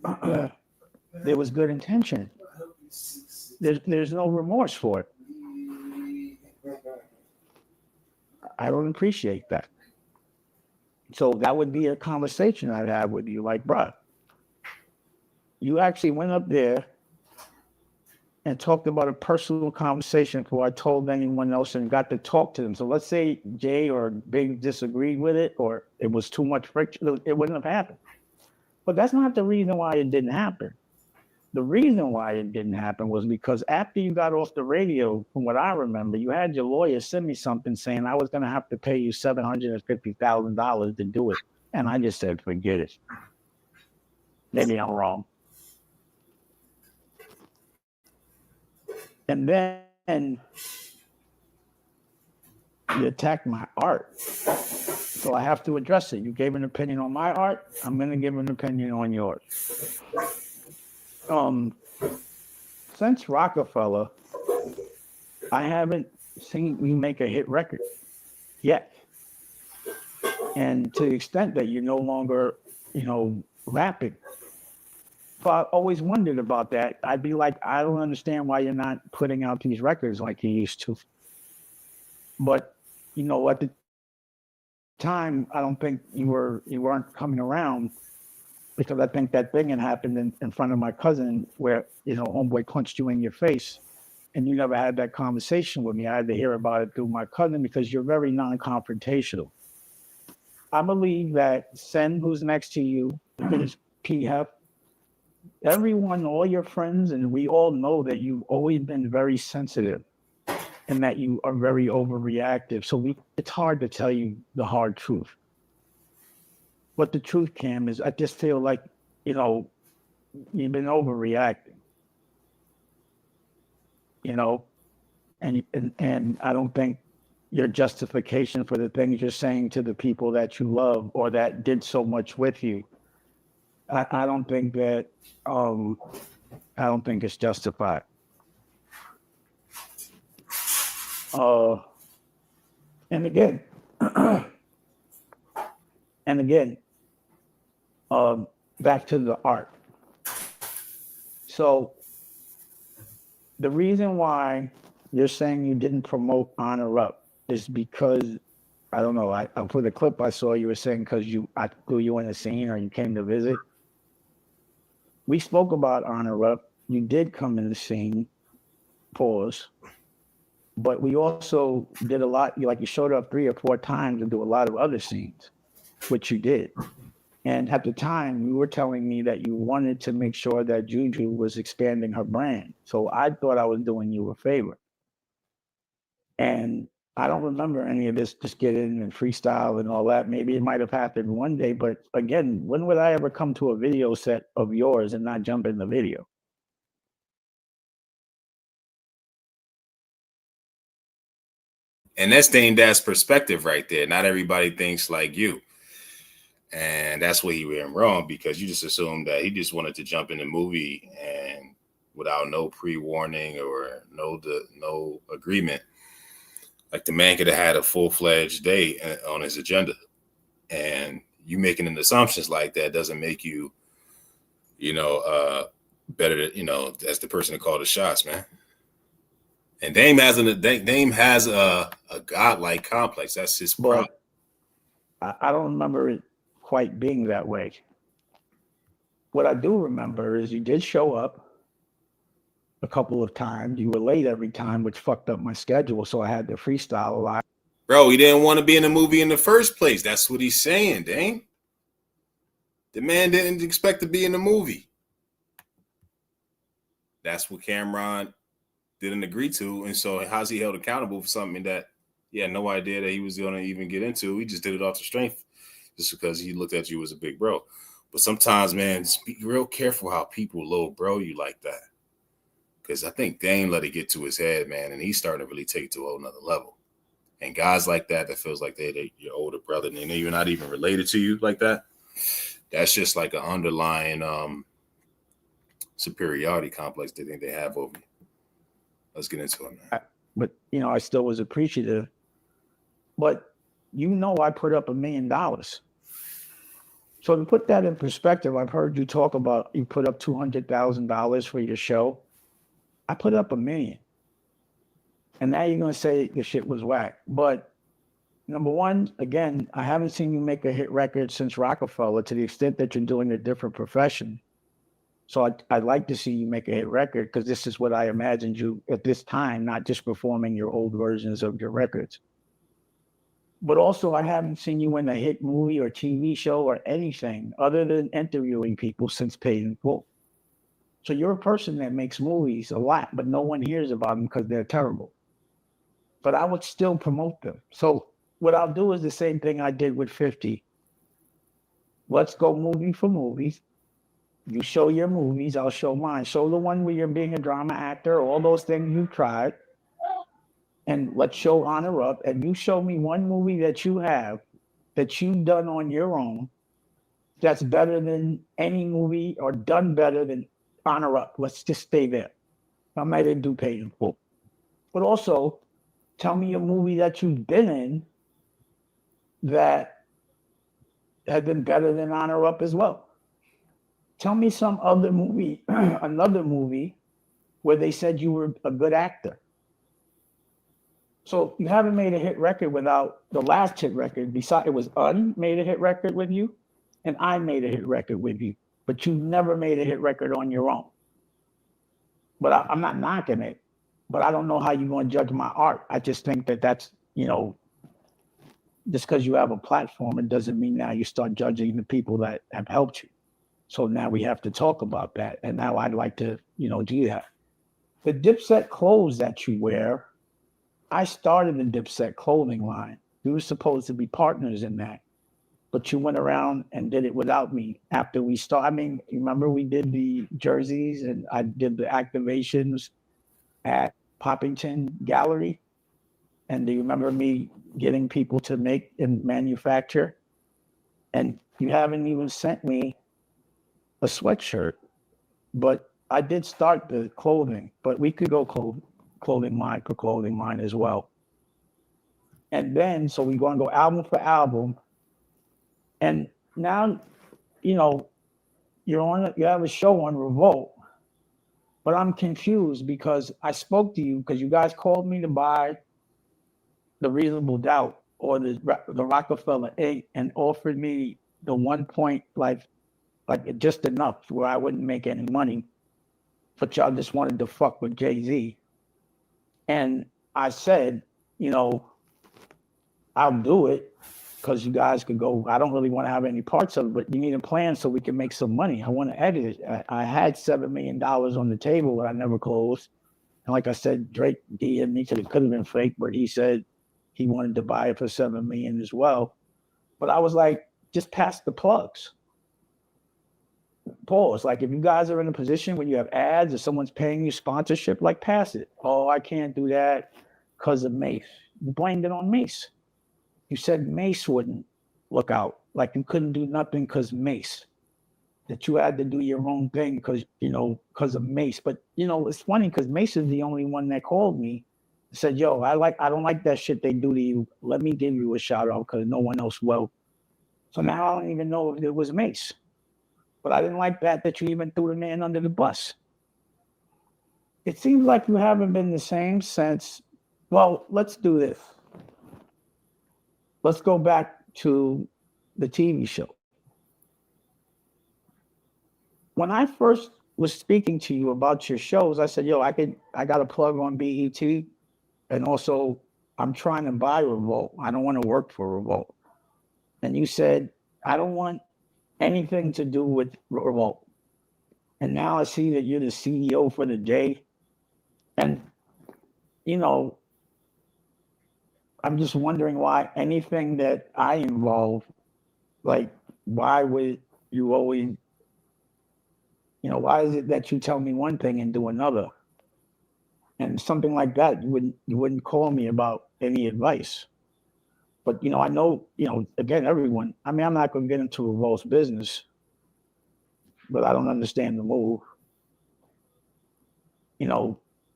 there was good intention. There's no remorse for it. I don't appreciate that. So that would be a conversation I'd have with you, like, bruh, you actually went up there and talked about a personal conversation before I told anyone else and got to talk to them. So let's say Jay or Big disagreed with it, or it was too much friction, it wouldn't have happened. But that's not the reason why it didn't happen. The reason why it didn't happen was because after you got off the radio, from what I remember, you had your lawyer send me something saying I was going to have to pay you $750,000 to do it. And I just said, forget it. Maybe I'm wrong. And then you attacked my art. So I have to address it. You gave an opinion on my art. I'm going to give an opinion on yours. Since Rockefeller, I haven't seen you make a hit record yet. And to the extent that you're no longer, rapping. So I always wondered about that. I'd be like, I don't understand why you're not putting out these records like you used to. But, at the time, I don't think you weren't coming around, because I think that thing had happened in front of my cousin where, homeboy punched you in your face, and you never had that conversation with me. I had to hear about it through my cousin because you're very non-confrontational. I believe that Sen, who's next to you, P-Hef, everyone, all your friends, and we all know that you've always been very sensitive and that you are very overreactive. So it's hard to tell you the hard truth. What the truth, Cam, is I just feel like, you've been overreacting. And I don't think your justification for the things you're saying to the people that you love or that did so much with you, I don't think that, I don't think it's justified. And again, back to the art. So the reason why you're saying you didn't promote Honor Up is because, I don't know, for the clip I saw, you were saying because I threw you in the scene or you came to visit. We spoke about Honor Up. You did come in the scene, pause. But we also did a lot, you showed up 3 or 4 times to do a lot of other scenes, which you did. And at the time, you were telling me that you wanted to make sure that Juju was expanding her brand. So I thought I was doing you a favor. And I don't remember any of this, just get in and freestyle and all that. Maybe it might have happened one day, but again, when would I ever come to a video set of yours and not jump in the video? And that's Dame Dash perspective right there. Not everybody thinks like you. And that's where he went wrong, because you just assumed that he just wanted to jump in the movie and without no pre-warning or no agreement. Like the man could have had a full-fledged day on his agenda. And you making an assumptions like that doesn't make you, better, as the person to call the shots, man. And Dame has a godlike complex. That's his problem. I don't remember it quite being that way. What I do remember is you did show up a couple of times. You were late every time, which fucked up my schedule, so I had to freestyle a lot. Bro, he didn't want to be in the movie in the first place. That's what he's saying, Dame. The man didn't expect to be in the movie. That's what Camron didn't agree to. And so how's he held accountable for something that he had no idea that he was going to even get into? He just did it off the strength just because he looked at you as a big bro. But sometimes, man, just be real careful how people low bro you like that. Because I think Dame let it get to his head, man, and he's starting to really take it to a whole nother level. And guys like that feels like they're your older brother, and they know you're not even related to you like that. That's just like an underlying superiority complex they think they have over you. Let's get into it, man. But, I still was appreciative. But, I put up $1 million. So to put that in perspective, I've heard you talk about you put up $200,000 for your show. I put up $1 million. And now you're going to say the shit was whack. But number one, again, I haven't seen you make a hit record since Rockefeller, to the extent that you're doing a different profession. So I'd like to see you make a hit record, because this is what I imagined you at this time, not just performing your old versions of your records. But also, I haven't seen you in a hit movie or TV show or anything other than interviewing people since Paid in Full. So you're a person that makes movies a lot, but no one hears about them because they're terrible. But I would still promote them. So what I'll do is the same thing I did with 50. Let's go movie for movies. You show your movies, I'll show mine. Show the one where you're being a drama actor, all those things you tried. And let's show Honor Up. And you show me one movie that you have that you've done on your own that's better than any movie or done better than Honor Up. Let's just stay there. I might even do Paid in Full. But also, tell me a movie that you've been in that has been better than Honor Up as well. Tell me some other movie, another movie where they said you were a good actor. So you haven't made a hit record without the last hit record. Besides, it was made a hit record with you, and I made a hit record with you. But you never made a hit record on your own. But I'm not knocking it. But I don't know how you're going to judge my art. I just think that's, just because you have a platform, it doesn't mean now you start judging the people that have helped you. So now we have to talk about that. And now I'd like to, do that. The Dipset clothes that you wear, I started the Dipset clothing line. We were supposed to be partners in that. But you went around and did it without me after we started. I mean, remember we did the jerseys and I did the activations at Poppington Gallery? And do you remember me getting people to make and manufacture? And you haven't even sent me a sweatshirt. But I did start the clothing, but we could go clothing line as well. And then, so we're going to go album for album. And now, you have a show on Revolt, but I'm confused because I spoke to you because you guys called me to buy The Reasonable Doubt or the Rockefeller 8 and offered me the 1 point, like just enough where I wouldn't make any money, but y'all just wanted to fuck with Jay-Z. And I said, I'll do it. because you guys could go, I don't really want to have any parts of it, but you need a plan so we can make some money. I want to edit it. I had $7 million on the table that I never closed. And like I said, Drake DM'd me, said it could have been fake, but he said he wanted to buy it for $7 million as well. But I was like, just pass the plugs. Pause. Like, if you guys are in a position where you have ads or someone's paying you sponsorship, like, pass it. Oh, I can't do that because of Mace. You blamed it on Mace. You said Mace wouldn't look out. Like, you couldn't do nothing because Mace. That you had to do your own thing because, because of Mace. But, it's funny because Mace is the only one that called me and said, yo, I don't like that shit they do to you. Let me give you a shout out because no one else will. So now I don't even know if it was Mace. But I didn't like that you even threw the man under the bus. It seems like you haven't been the same since. Well, let's do this. Let's go back to the TV show. When I first was speaking to you about your shows, I said, yo, I got a plug on BET. And also, I'm trying to buy Revolt. I don't want to work for Revolt. And you said, I don't want anything to do with Revolt. And now I see that you're the CEO for the day. And, I'm just wondering why anything that I involve, like, why would you always, why is it that you tell me one thing and do another? And something like that, you wouldn't call me about any advice. But, I know, again, everyone, I'm not going to get into Revolt's business, but I don't understand the move.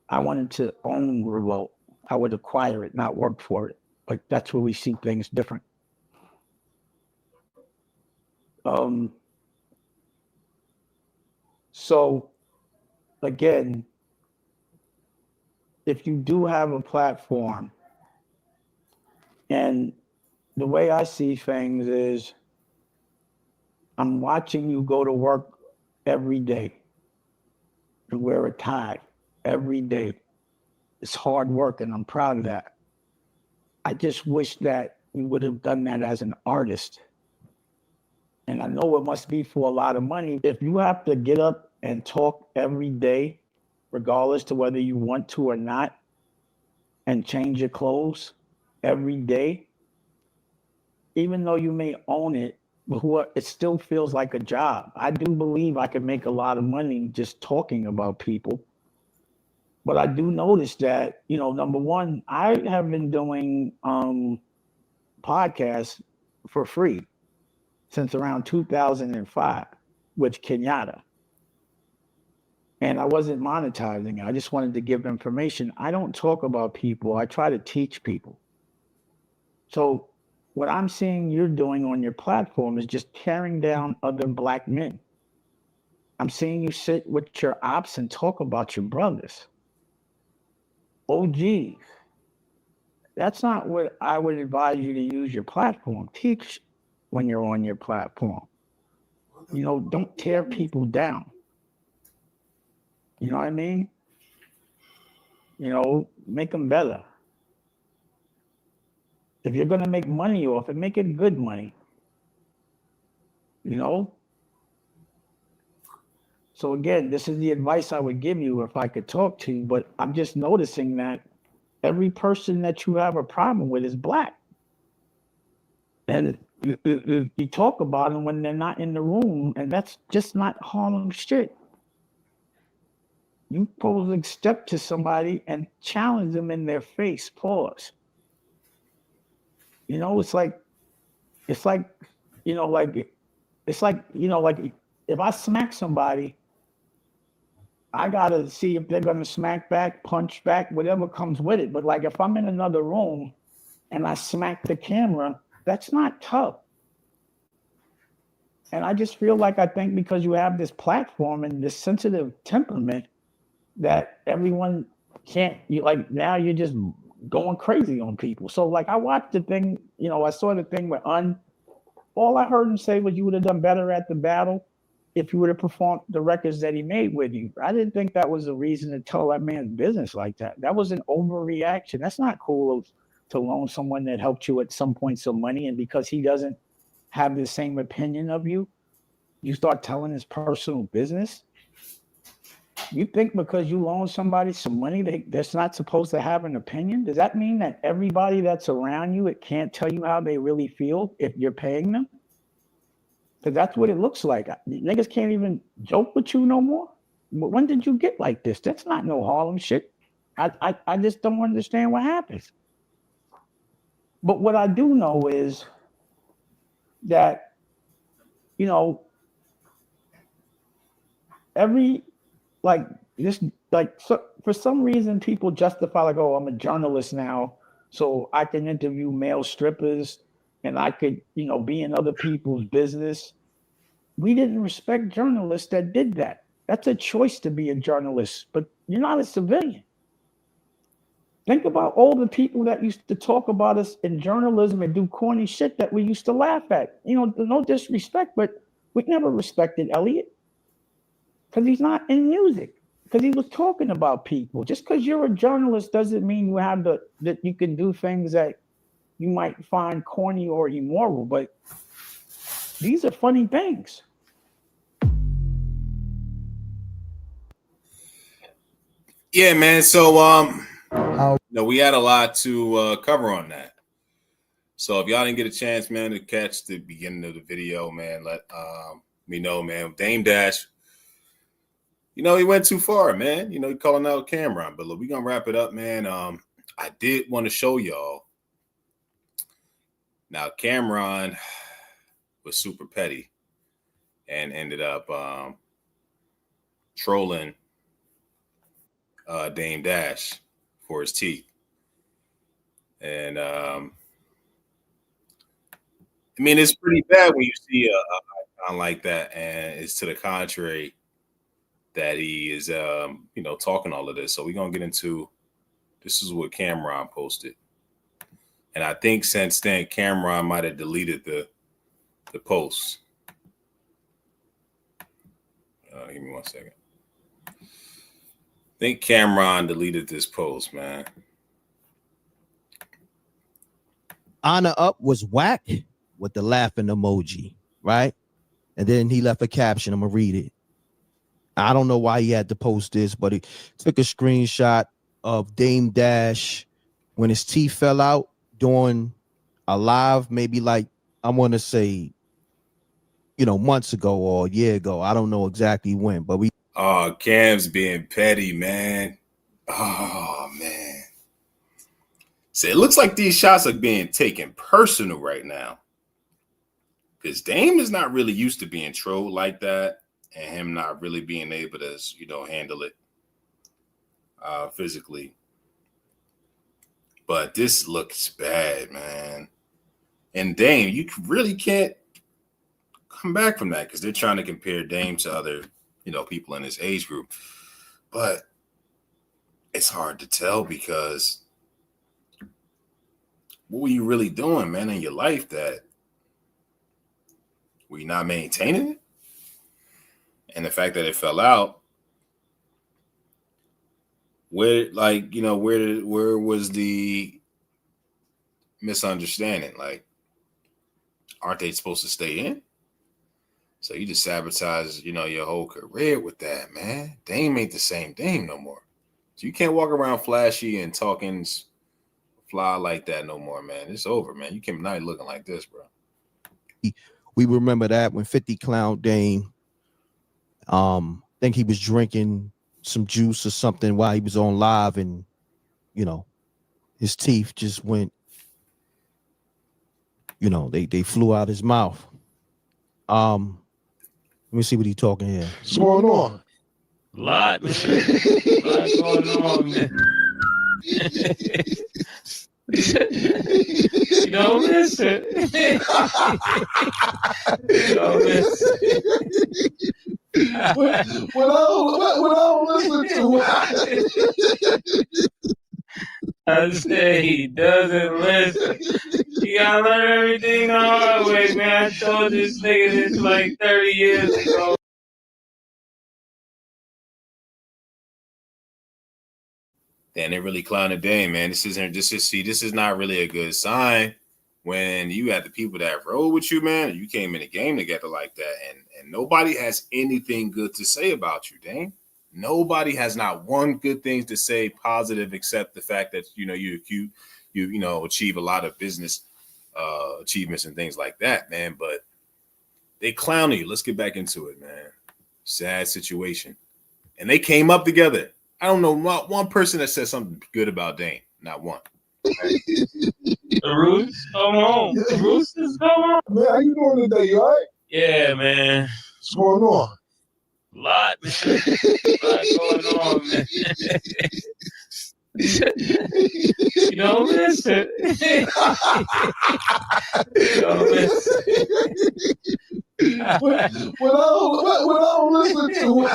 I wanted to own Revolt. I would acquire it, not work for it. But that's where we see things different. So, again, if you do have a platform, and the way I see things is, I'm watching you go to work every day and wear a tie every day. It's hard work, and I'm proud of that. I just wish that you would have done that as an artist. And I know it must be for a lot of money. If you have to get up and talk every day, regardless to whether you want to or not, and change your clothes every day, even though you may own it, it still feels like a job. I do believe I can make a lot of money just talking about people. But I do notice that, number one, I have been doing podcasts for free since around 2005 with Kenyatta. And I wasn't monetizing it. I just wanted to give information. I don't talk about people. I try to teach people. So what I'm seeing you're doing on your platform is just tearing down other Black men. I'm seeing you sit with your ops and talk about your brothers. OGs. That's not what I would advise you to use your platform. Teach when you're on your platform. Don't tear people down. You know what I mean? Make them better. If you're going to make money off it, make it good money. So again, this is the advice I would give you if I could talk to you, but I'm just noticing that every person that you have a problem with is Black. And you talk about them when they're not in the room, and that's just not Harlem shit. You supposed to step to somebody and challenge them in their face. Pause. It's like if I smack somebody, I gotta see if they're gonna smack back, punch back, whatever comes with it. But like if I'm in another room and I smack the camera, that's not tough. And I just feel like I think because you have this platform and this sensitive temperament that everyone now you're just going crazy on people. So like I watched the thing, I saw the thing with all I heard him say was you would have done better at the battle if you would have performed the records that he made with you. I didn't think that was a reason to tell that man's business like that. That was an overreaction. That's not cool to loan someone that helped you at some point some money, and because he doesn't have the same opinion of you, you start telling his personal business? You think because you loan somebody some money, that's not supposed to have an opinion? Does that mean that everybody that's around you, it can't tell you how they really feel if you're paying them? Because that's what it looks like. Niggas can't even joke with you no more. When did you get like this? That's not no Harlem shit. I just don't understand what happens. But what I do know is that, you know, so for some reason people justify like, oh, I'm a journalist now, so I can interview male strippers and I could, you know, be in other people's business. We didn't respect journalists that did that. That's a choice to be a journalist, but you're not a civilian. Think about all the people that used to talk about us in journalism and do corny shit that we used to laugh at. You know, no disrespect, but we never respected Elliot because he's not in music, because he was talking about people. Just because you're a journalist doesn't mean you have that you can do things that you might find corny or immoral, but these are funny things. Yeah, man. So, we had a lot to cover on that. So, if y'all didn't get a chance, man, to catch the beginning of the video, man, let me know, man. Dame Dash, you know, he went too far, man. You know, he calling out Camron. But look, we're gonna wrap it up, man. I did want to show y'all. Now, Camron was super petty and ended up trolling Dame Dash for his teeth. And I mean, it's pretty bad when you see a icon like that, and it's to the contrary that he is, you know, talking all of this. So we're gonna get into this is what Camron posted, and I think since then Camron might have deleted the post. Give me 1 second. I think Camron deleted this post, man. Honor Up was whack with the laughing emoji, right? And then he left a caption. I'm gonna read it. I don't know why he had to post this, but he took a screenshot of Dame Dash when his teeth fell out during a live, maybe like I want to say, you know, months ago or a year ago. I don't know exactly when, but Oh, Cam's being petty, man. Oh, man. So it looks like these shots are being taken personal right now. Because Dame is not really used to being trolled like that, and him not really being able to, you know, handle it physically. But this looks bad, man. And Dame, you really can't come back from that because they're trying to compare Dame to other, you know, people in his age group. But it's hard to tell because what were you really doing, man, in your life that were you not maintaining it? And the fact that it fell out, where, like, you know, where was the misunderstanding? Like, aren't they supposed to stay in? So you just sabotage, you know, your whole career with that, man. Dame ain't the same Dame no more. So you can't walk around flashy and talking fly like that no more, man. It's over, man. You can't not looking like this, bro. We remember that when 50 clowned Dame. I think he was drinking some juice or something while he was on live, and you know, his teeth just went, you know, they flew out his mouth. Let me see what he's talking here. What's going on? Lot going on, man. You don't listen. You don't listen. What I don't listen to. I say he doesn't listen. You gotta learn everything the hard way, man. I told this nigga this like 30 years ago. Then they really clowning Dame, man. This is not really a good sign when you had the people that roll with you, man. You came in the game together like that, and nobody has anything good to say about you, Dame. Nobody has not one good thing to say positive except the fact that you achieve a lot of business achievements and things like that, man. But they clown you. Let's get back into it, man. Sad situation, and they came up together. I don't know not one person that said something good about Dame. Not one. The Roots, come home. The Roots is come home. Man, how you doing today? You all right? Yeah, man. What's going on? A lot, man. A lot going on, man. You don't listen. You don't listen. What I don't listen to.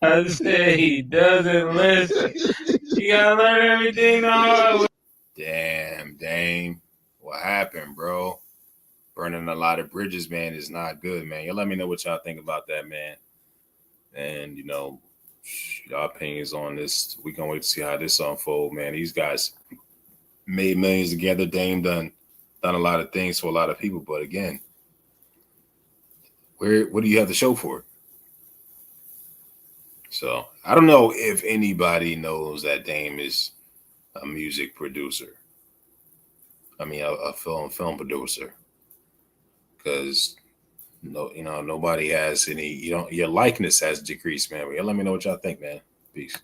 I say he doesn't listen. You gotta learn everything the hard way. Damn, Dame. What happened, bro? Burning a lot of bridges, man, is not good, man. You let me know what y'all think about that, man. And, y'all opinions on this. We can wait to see how this unfold, man. These guys made millions together. Dame done a lot of things for a lot of people. But again, what do you have to show for it? So I don't know if anybody knows that Dame is a music producer. I mean, a film producer, because nobody has any. Your likeness has decreased, man. Let me know what y'all think, man. Peace.